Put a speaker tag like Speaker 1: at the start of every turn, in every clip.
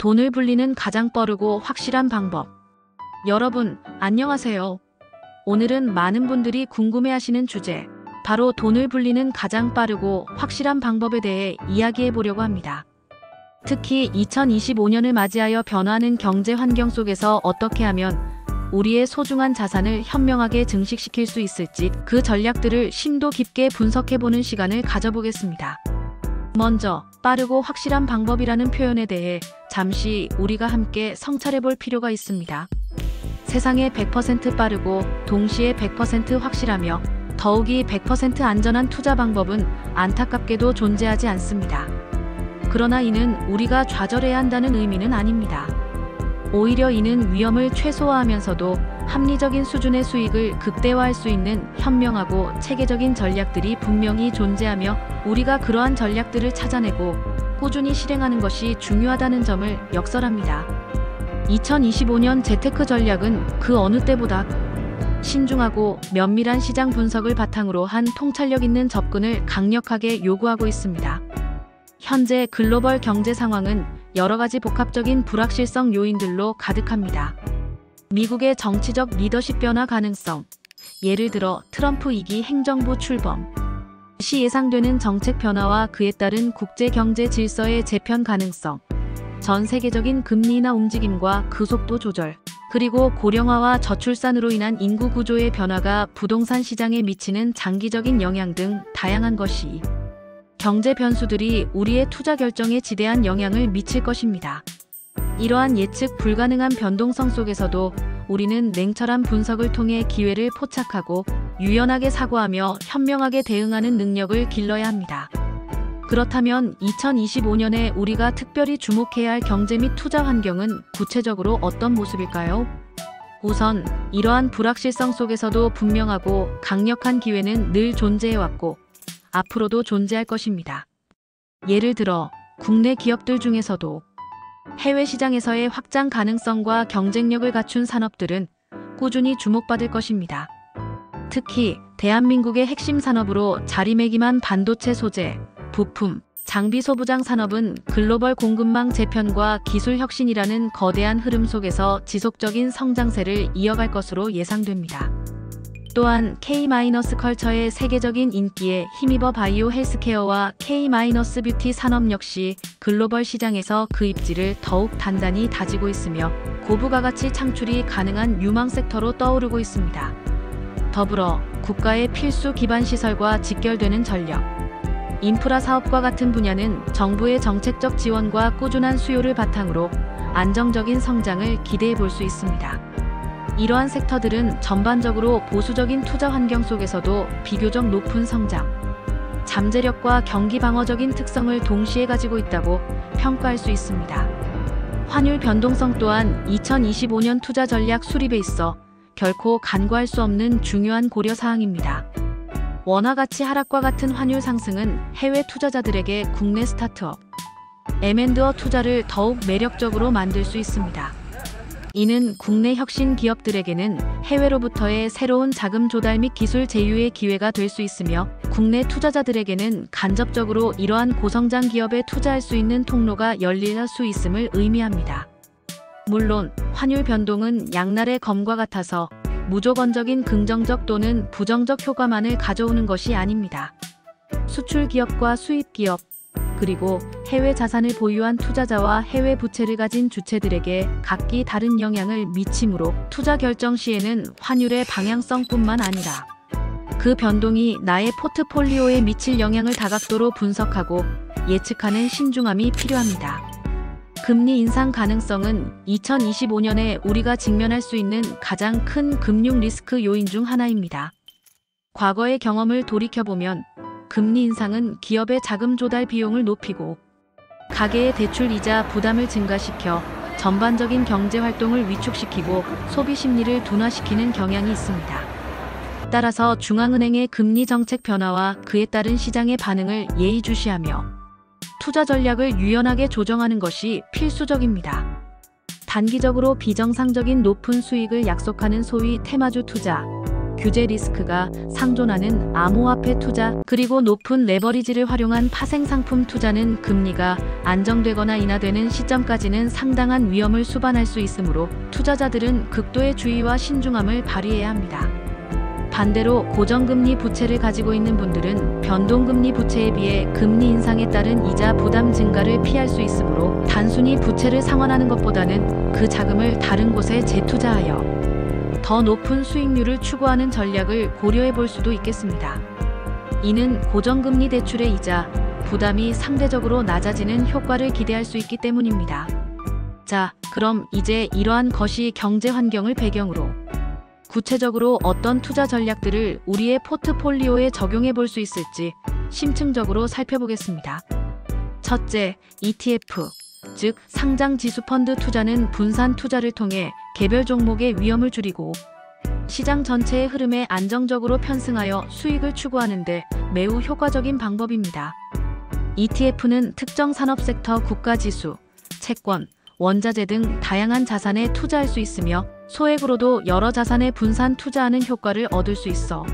Speaker 1: 돈을 불리는 가장 빠르고 확실한 방법. 여러분, 안녕하세요. 오늘은 많은 분들이 궁금해하시는 주제, 바로 돈을 불리는 가장 빠르고 확실한 방법에 대해 이야기해 보려고 합니다. 특히 2025년을 맞이하여 변화하는 경제 환경 속에서 어떻게 하면 우리의 소중한 자산을 현명하게 증식시킬 수 있을지 그 전략들을 심도 깊게 분석해보는 시간을 가져보겠습니다. 먼저 빠르고 확실한 방법이라는 표현에 대해 잠시 우리가 함께 성찰해볼 필요가 있습니다. 세상에 100% 빠르고 동시에 100% 확실하며 더욱이 100% 안전한 투자 방법은 안타깝게도 존재하지 않습니다. 그러나 이는 우리가 좌절해야 한다는 의미는 아닙니다. 오히려 이는 위험을 최소화하면서도 합리적인 수준의 수익을 극대화할 수 있는 현명하고 체계적인 전략들이 분명히 존재하며 우리가 그러한 전략들을 찾아내고 꾸준히 실행하는 것이 중요하다는 점을 역설합니다. 2025년 재테크 전략은 그 어느 때보다 신중하고 면밀한 시장 분석을 바탕으로 한 통찰력 있는 접근을 강력하게 요구하고 있습니다. 현재 글로벌 경제 상황은 여러 가지 복합적인 불확실성 요인들로 가득합니다. 미국의 정치적 리더십 변화 가능성, 예를 들어 트럼프 2기 행정부 출범 시 예상되는 정책 변화와 그에 따른 국제 경제 질서의 재편 가능성, 전 세계적인 금리 인하 움직임과 그 속도 조절, 그리고 고령화와 저출산으로 인한 인구 구조의 변화가 부동산 시장에 미치는 장기적인 영향 등 다양한 것이 경제 변수들이 우리의 투자 결정에 지대한 영향을 미칠 것입니다. 이러한 예측 불가능한 변동성 속에서도 우리는 냉철한 분석을 통해 기회를 포착하고 유연하게 사고하며 현명하게 대응하는 능력을 길러야 합니다. 그렇다면 2025년에 우리가 특별히 주목해야 할 경제 및 투자 환경은 구체적으로 어떤 모습일까요? 우선 이러한 불확실성 속에서도 분명하고 강력한 기회는 늘 존재해왔고 앞으로도 존재할 것입니다. 예를 들어 국내 기업들 중에서도 해외 시장에서의 확장 가능성과 경쟁력을 갖춘 산업들은 꾸준히 주목받을 것입니다. 특히 대한민국의 핵심 산업으로 자리매김한 반도체 소재, 부품, 장비 소부장 산업은 글로벌 공급망 재편과 기술 혁신이라는 거대한 흐름 속에서 지속적인 성장세를 이어갈 것으로 예상됩니다. 또한 K-컬처의 세계적인 인기에 힘입어 바이오 헬스케어와 K-뷰티 산업 역시 글로벌 시장에서 그 입지를 더욱 단단히 다지고 있으며 고부가가치 창출이 가능한 유망 섹터로 떠오르고 있습니다. 더불어 국가의 필수 기반 시설과 직결되는 전력, 인프라 사업과 같은 분야는 정부의 정책적 지원과 꾸준한 수요를 바탕으로 안정적인 성장을 기대해 볼 수 있습니다. 이러한 섹터들은 전반적으로 보수적인 투자 환경 속에서도 비교적 높은 성장, 잠재력과 경기 방어적인 특성을 동시에 가지고 있다고 평가할 수 있습니다. 환율 변동성 또한 2025년 투자 전략 수립에 있어 결코 간과할 수 없는 중요한 고려 사항입니다. 원화 가치 하락과 같은 환율 상승은 해외 투자자들에게 국내 스타트업, M&A 투자를 더욱 매력적으로 만들 수 있습니다. 이는 국내 혁신 기업들에게는 해외로부터의 새로운 자금 조달 및 기술 제휴의 기회가 될 수 있으며 국내 투자자들에게는 간접적으로 이러한 고성장 기업에 투자할 수 있는 통로가 열릴 수 있음을 의미합니다. 물론 환율 변동은 양날의 검과 같아서 무조건적인 긍정적 또는 부정적 효과만을 가져오는 것이 아닙니다. 수출 기업과 수입 기업, 그리고 해외 자산을 보유한 투자자와 해외 부채를 가진 주체들에게 각기 다른 영향을 미치므로 투자 결정 시에는 환율의 방향성뿐만 아니라 그 변동이 나의 포트폴리오에 미칠 영향을 다각도로 분석하고 예측하는 신중함이 필요합니다. 금리 인상 가능성은 2025년에 우리가 직면할 수 있는 가장 큰 금융 리스크 요인 중 하나입니다. 과거의 경험을 돌이켜보면 금리 인상은 기업의 자금 조달 비용을 높이고 가계의 대출 이자 부담을 증가시켜 전반적인 경제 활동을 위축시키고 소비 심리를 둔화시키는 경향이 있습니다. 따라서 중앙은행의 금리 정책 변화와 그에 따른 시장의 반응을 예의주시하며 투자 전략을 유연하게 조정하는 것이 필수적입니다. 단기적으로 비정상적인 높은 수익을 약속하는 소위 테마주 투자, 규제 리스크가 상존하는 암호화폐 투자, 그리고 높은 레버리지를 활용한 파생상품 투자는 금리가 안정되거나 인하되는 시점까지는 상당한 위험을 수반할 수 있으므로 투자자들은 극도의 주의와 신중함을 발휘해야 합니다. 반대로 고정금리 부채를 가지고 있는 분들은 변동금리 부채에 비해 금리 인상에 따른 이자 부담 증가를 피할 수 있으므로 단순히 부채를 상환하는 것보다는 그 자금을 다른 곳에 재투자하여 더 높은 수익률을 추구하는 전략을 고려해 볼 수도 있겠습니다. 이는 고정금리 대출의 이자 부담이 상대적으로 낮아지는 효과를 기대할 수 있기 때문입니다. 자, 그럼 이제 이러한 거시 경제 환경을 배경으로 구체적으로 어떤 투자 전략들을 우리의 포트폴리오에 적용해 볼 수 있을지 심층적으로 살펴보겠습니다. 첫째, ETF, 즉 상장 지수 펀드 투자는 분산 투자를 통해 개별 종목의 위험을 줄이고 시장 전체의 흐름에 안정적으로 편승하여 수익을 추구하는 데 매우 효과적인 방법입니다. ETF는 특정 산업 섹터 국가 지수, 채권, 원자재 등 다양한 자산에 투자할 수 있으며 소액으로도 여러 자산에 분산 투자하는 효과를 얻을 수 있어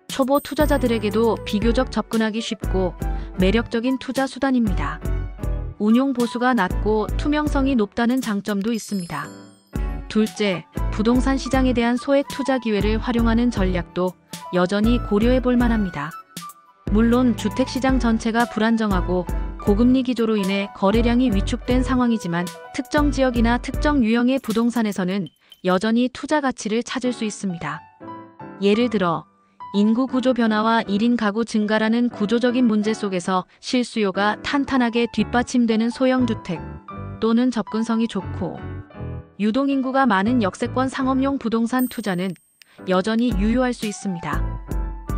Speaker 1: 초보 투자자들에게도 비교적 접근하기 쉽고 매력적인 투자 수단입니다. 운용 보수가 낮고 투명성이 높다는 장점도 있습니다. 둘째, 부동산 시장에 대한 소액 투자 기회를 활용하는 전략도 여전히 고려해 볼 만합니다. 물론 주택시장 전체가 불안정하고 고금리 기조로 인해 거래량이 위축된 상황이지만 특정 지역이나 특정 유형의 부동산에서는 여전히 투자 가치를 찾을 수 있습니다. 예를 들어 인구 구조 변화와 1인 가구 증가라는 구조적인 문제 속에서 실수요가 탄탄하게 뒷받침되는 소형 주택 또는 접근성이 좋고 유동인구가 많은 역세권 상업용 부동산 투자는 여전히 유효할 수 있습니다.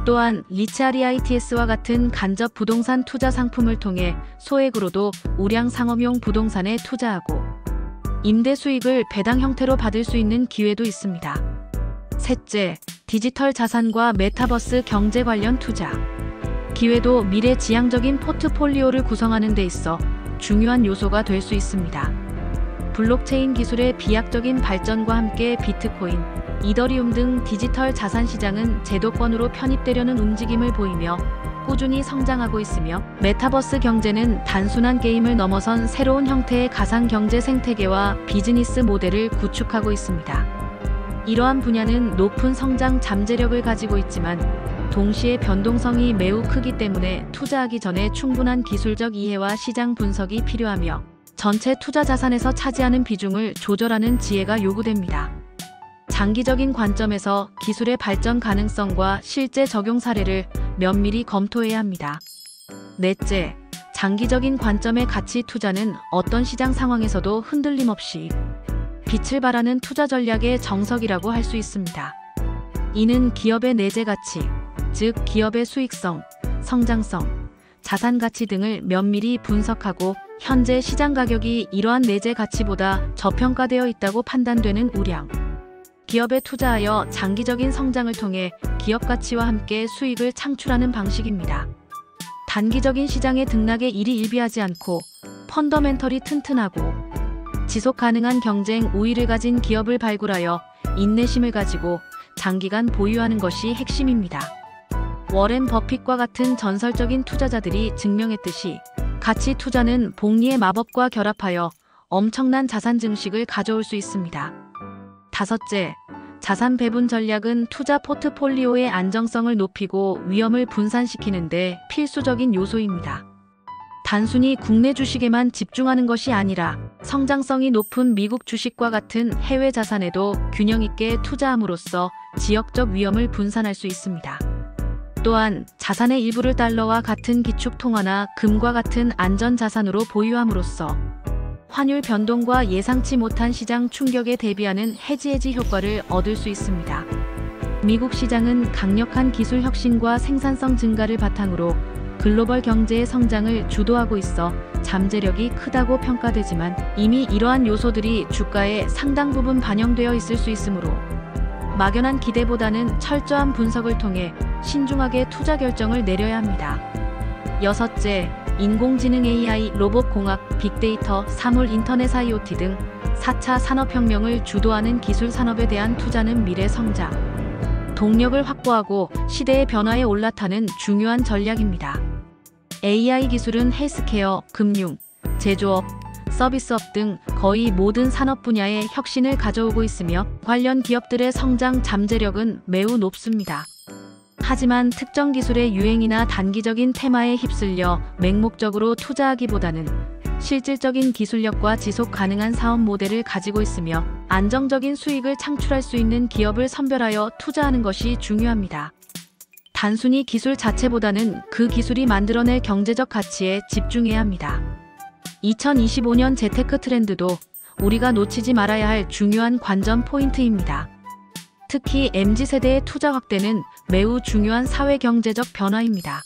Speaker 1: 또한 리츠REITS와 같은 간접 부동산 투자 상품을 통해 소액으로도 우량 상업용 부동산에 투자하고 임대 수익을 배당 형태로 받을 수 있는 기회도 있습니다. 셋째, 디지털 자산과 메타버스 경제 관련 투자. 기회도 미래지향적인 포트폴리오를 구성하는 데 있어 중요한 요소가 될 수 있습니다. 블록체인 기술의 비약적인 발전과 함께 비트코인, 이더리움 등 디지털 자산 시장은 제도권으로 편입되려는 움직임을 보이며 꾸준히 성장하고 있으며 메타버스 경제는 단순한 게임을 넘어선 새로운 형태의 가상 경제 생태계와 비즈니스 모델을 구축하고 있습니다. 이러한 분야는 높은 성장 잠재력을 가지고 있지만 동시에 변동성이 매우 크기 때문에 투자하기 전에 충분한 기술적 이해와 시장 분석이 필요하며 전체 투자 자산에서 차지하는 비중을 조절하는 지혜가 요구됩니다. 장기적인 관점에서 기술의 발전 가능성과 실제 적용 사례를 면밀히 검토해야 합니다. 넷째, 장기적인 관점의 가치 투자는 어떤 시장 상황에서도 흔들림 없이 빛을 발하는 투자 전략의 정석이라고 할 수 있습니다. 이는 기업의 내재 가치, 즉 기업의 수익성, 성장성, 자산 가치 등을 면밀히 분석하고 현재 시장 가격이 이러한 내재 가치보다 저평가되어 있다고 판단되는 우량 기업에 투자하여 장기적인 성장을 통해 기업 가치와 함께 수익을 창출하는 방식입니다. 단기적인 시장의 등락에 일희일비하지 않고 펀더멘털이 튼튼하고 지속 가능한 경쟁 우위를 가진 기업을 발굴하여 인내심을 가지고 장기간 보유하는 것이 핵심입니다. 워렌 버핏과 같은 전설적인 투자자들이 증명했듯이 가치 투자는 복리의 마법과 결합하여 엄청난 자산 증식을 가져올 수 있습니다. 다섯째, 자산 배분 전략은 투자 포트폴리오의 안정성을 높이고 위험을 분산시키는 데 필수적인 요소입니다. 단순히 국내 주식에만 집중하는 것이 아니라 성장성이 높은 미국 주식과 같은 해외 자산에도 균형 있게 투자함으로써 지역적 위험을 분산할 수 있습니다. 또한 자산의 일부를 달러와 같은 기축 통화나 금과 같은 안전 자산으로 보유함으로써 환율 변동과 예상치 못한 시장 충격에 대비하는 헤지 효과를 얻을 수 있습니다. 미국 시장은 강력한 기술 혁신과 생산성 증가를 바탕으로 글로벌 경제의 성장을 주도하고 있어 잠재력이 크다고 평가되지만 이미 이러한 요소들이 주가에 상당 부분 반영되어 있을 수 있으므로 막연한 기대보다는 철저한 분석을 통해 신중하게 투자 결정을 내려야 합니다. 여섯째, 인공지능 AI, 로봇공학, 빅데이터, 사물 인터넷 IoT 등 4차 산업혁명을 주도하는 기술 산업에 대한 투자는 미래 성장, 동력을 확보하고 시대의 변화에 올라타는 중요한 전략입니다. AI 기술은 헬스케어, 금융, 제조업, 서비스업 등 거의 모든 산업 분야에 혁신을 가져오고 있으며 관련 기업들의 성장 잠재력은 매우 높습니다. 하지만 특정 기술의 유행이나 단기적인 테마에 휩쓸려 맹목적으로 투자하기보다는 실질적인 기술력과 지속 가능한 사업 모델을 가지고 있으며 안정적인 수익을 창출할 수 있는 기업을 선별하여 투자하는 것이 중요합니다. 단순히 기술 자체보다는 그 기술이 만들어낼 경제적 가치에 집중해야 합니다. 2025년 재테크 트렌드도 우리가 놓치지 말아야 할 중요한 관전 포인트입니다. 특히 MZ세대의 투자 확대는 매우 중요한 사회경제적 변화입니다.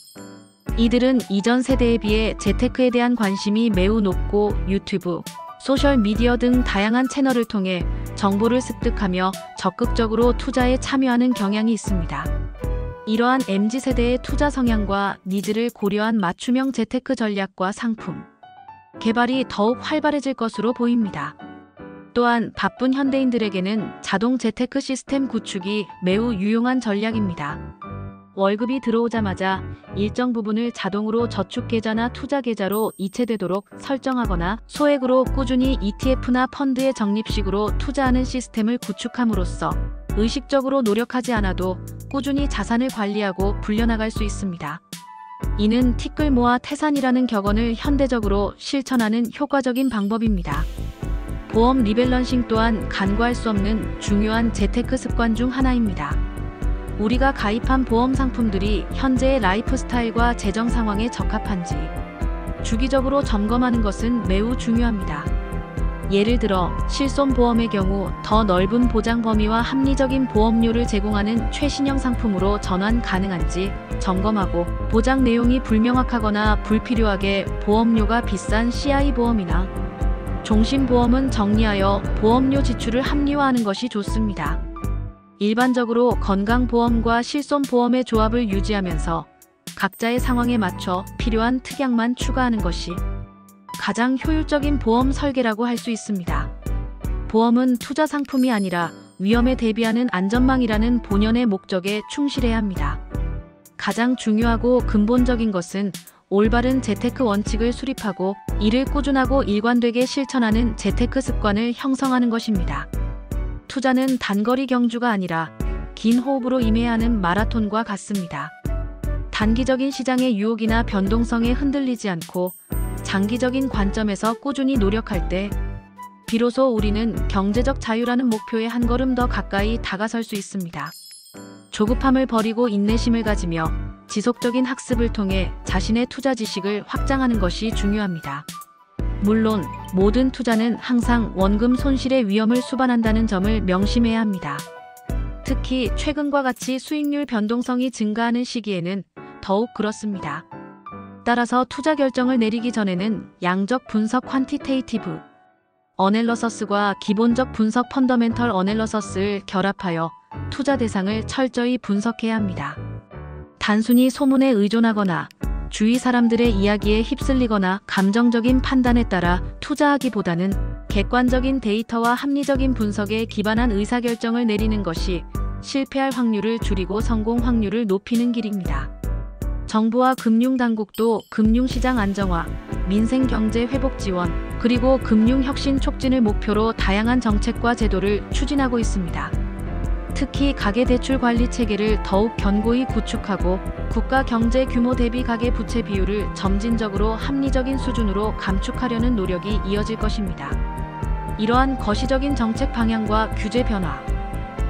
Speaker 1: 이들은 이전 세대에 비해 재테크에 대한 관심이 매우 높고 유튜브, 소셜미디어 등 다양한 채널을 통해 정보를 습득하며 적극적으로 투자에 참여하는 경향이 있습니다. 이러한 MZ세대의 투자 성향과 니즈를 고려한 맞춤형 재테크 전략과 상품 개발이 더욱 활발해질 것으로 보입니다. 또한 바쁜 현대인들에게는 자동 재테크 시스템 구축이 매우 유용한 전략입니다. 월급이 들어오자마자 일정 부분을 자동으로 저축 계좌나 투자 계좌로 이체되도록 설정하거나 소액으로 꾸준히 ETF나 펀드의 적립식으로 투자하는 시스템을 구축함으로써 의식적으로 노력하지 않아도 꾸준히 자산을 관리하고 불려나갈 수 있습니다. 이는 티끌 모아 태산이라는 격언을 현대적으로 실천하는 효과적인 방법입니다. 보험 리밸런싱 또한 간과할 수 없는 중요한 재테크 습관 중 하나입니다. 우리가 가입한 보험 상품들이 현재의 라이프 스타일과 재정 상황에 적합한지 주기적으로 점검하는 것은 매우 중요합니다. 예를 들어 실손보험의 경우 더 넓은 보장 범위와 합리적인 보험료를 제공하는 최신형 상품으로 전환 가능한지 점검하고, 보장 내용이 불명확하거나 불필요하게 보험료가 비싼 CI 보험이나 종신보험은 정리하여 보험료 지출을 합리화하는 것이 좋습니다. 일반적으로 건강보험과 실손보험의 조합을 유지하면서 각자의 상황에 맞춰 필요한 특약만 추가하는 것이 가장 효율적인 보험 설계라고 할 수 있습니다. 보험은 투자 상품이 아니라 위험에 대비하는 안전망이라는 본연의 목적에 충실해야 합니다. 가장 중요하고 근본적인 것은 올바른 재테크 원칙을 수립하고 이를 꾸준하고 일관되게 실천하는 재테크 습관을 형성하는 것입니다. 투자는 단거리 경주가 아니라 긴 호흡으로 임해야 하는 마라톤과 같습니다. 단기적인 시장의 유혹이나 변동성에 흔들리지 않고 장기적인 관점에서 꾸준히 노력할 때 비로소 우리는 경제적 자유라는 목표에 한 걸음 더 가까이 다가설 수 있습니다. 조급함을 버리고 인내심을 가지며 지속적인 학습을 통해 자신의 투자 지식을 확장하는 것이 중요합니다. 물론 모든 투자는 항상 원금 손실의 위험을 수반한다는 점을 명심해야 합니다. 특히 최근과 같이 수익률 변동성이 증가하는 시기에는 더욱 그렇습니다. 따라서 투자 결정을 내리기 전에는 양적 분석 퀀티테이티브 어널러서스과 기본적 분석 펀더멘털 어널러서스를 결합하여 투자 대상을 철저히 분석해야 합니다. 단순히 소문에 의존하거나 주위 사람들의 이야기에 휩쓸리거나 감정적인 판단에 따라 투자하기보다는 객관적인 데이터와 합리적인 분석에 기반한 의사결정을 내리는 것이 실패할 확률을 줄이고 성공 확률을 높이는 길입니다. 정부와 금융당국도 금융시장 안정화, 민생경제 회복 지원, 그리고 금융혁신 촉진을 목표로 다양한 정책과 제도를 추진하고 있습니다. 특히 가계대출 관리 체계를 더욱 견고히 구축하고 국가 경제 규모 대비 가계부채 비율을 점진적으로 합리적인 수준으로 감축하려는 노력이 이어질 것입니다. 이러한 거시적인 정책 방향과 규제 변화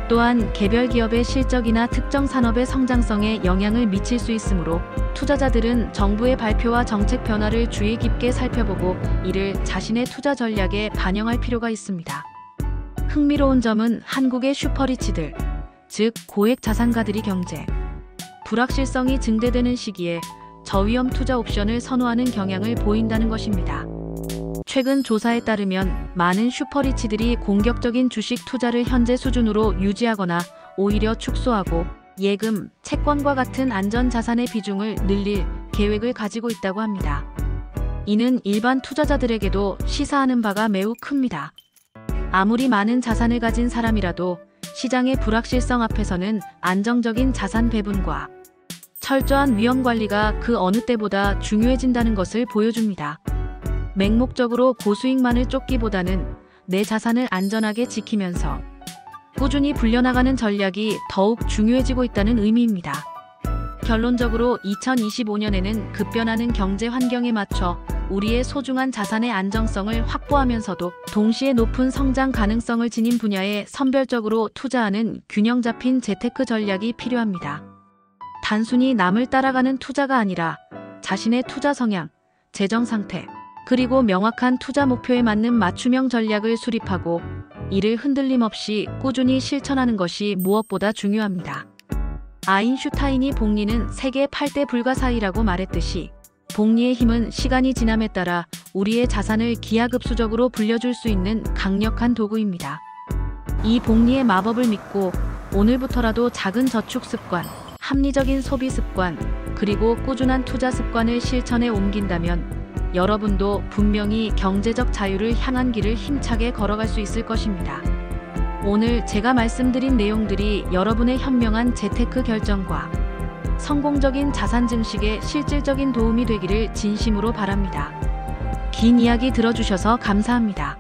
Speaker 1: 또한 개별 기업의 실적이나 특정 산업의 성장성에 영향을 미칠 수 있으므로 투자자들은 정부의 발표와 정책 변화를 주의 깊게 살펴보고 이를 자신의 투자 전략에 반영할 필요가 있습니다. 흥미로운 점은 한국의 슈퍼리치들, 즉 고액 자산가들이 경제 불확실성이 증대되는 시기에 저위험 투자 옵션을 선호하는 경향을 보인다는 것입니다. 최근 조사에 따르면 많은 슈퍼리치들이 공격적인 주식 투자를 현재 수준으로 유지하거나 오히려 축소하고 예금, 채권과 같은 안전자산의 비중을 늘릴 계획을 가지고 있다고 합니다. 이는 일반 투자자들에게도 시사하는 바가 매우 큽니다. 아무리 많은 자산을 가진 사람이라도 시장의 불확실성 앞에서는 안정적인 자산 배분과 철저한 위험 관리가 그 어느 때보다 중요해진다는 것을 보여줍니다. 맹목적으로 고수익만을 쫓기보다는 내 자산을 안전하게 지키면서 꾸준히 불려나가는 전략이 더욱 중요해지고 있다는 의미입니다. 결론적으로 2025년에는 급변하는 경제 환경에 맞춰 우리의 소중한 자산의 안정성을 확보하면서도 동시에 높은 성장 가능성을 지닌 분야에 선별적으로 투자하는 균형 잡힌 재테크 전략이 필요합니다. 단순히 남을 따라가는 투자가 아니라 자신의 투자 성향, 재정 상태, 그리고 명확한 투자 목표에 맞는 맞춤형 전략을 수립하고 이를 흔들림 없이 꾸준히 실천하는 것이 무엇보다 중요합니다. 아인슈타인이 복리는 세계 8대 불가사의라고 말했듯이 복리의 힘은 시간이 지남에 따라 우리의 자산을 기하급수적으로 불려줄 수 있는 강력한 도구입니다. 이 복리의 마법을 믿고 오늘부터라도 작은 저축 습관, 합리적인 소비 습관, 그리고 꾸준한 투자 습관을 실천에 옮긴다면 여러분도 분명히 경제적 자유를 향한 길을 힘차게 걸어갈 수 있을 것입니다. 오늘 제가 말씀드린 내용들이 여러분의 현명한 재테크 결정과 성공적인 자산 증식에 실질적인 도움이 되기를 진심으로 바랍니다. 긴 이야기 들어주셔서 감사합니다.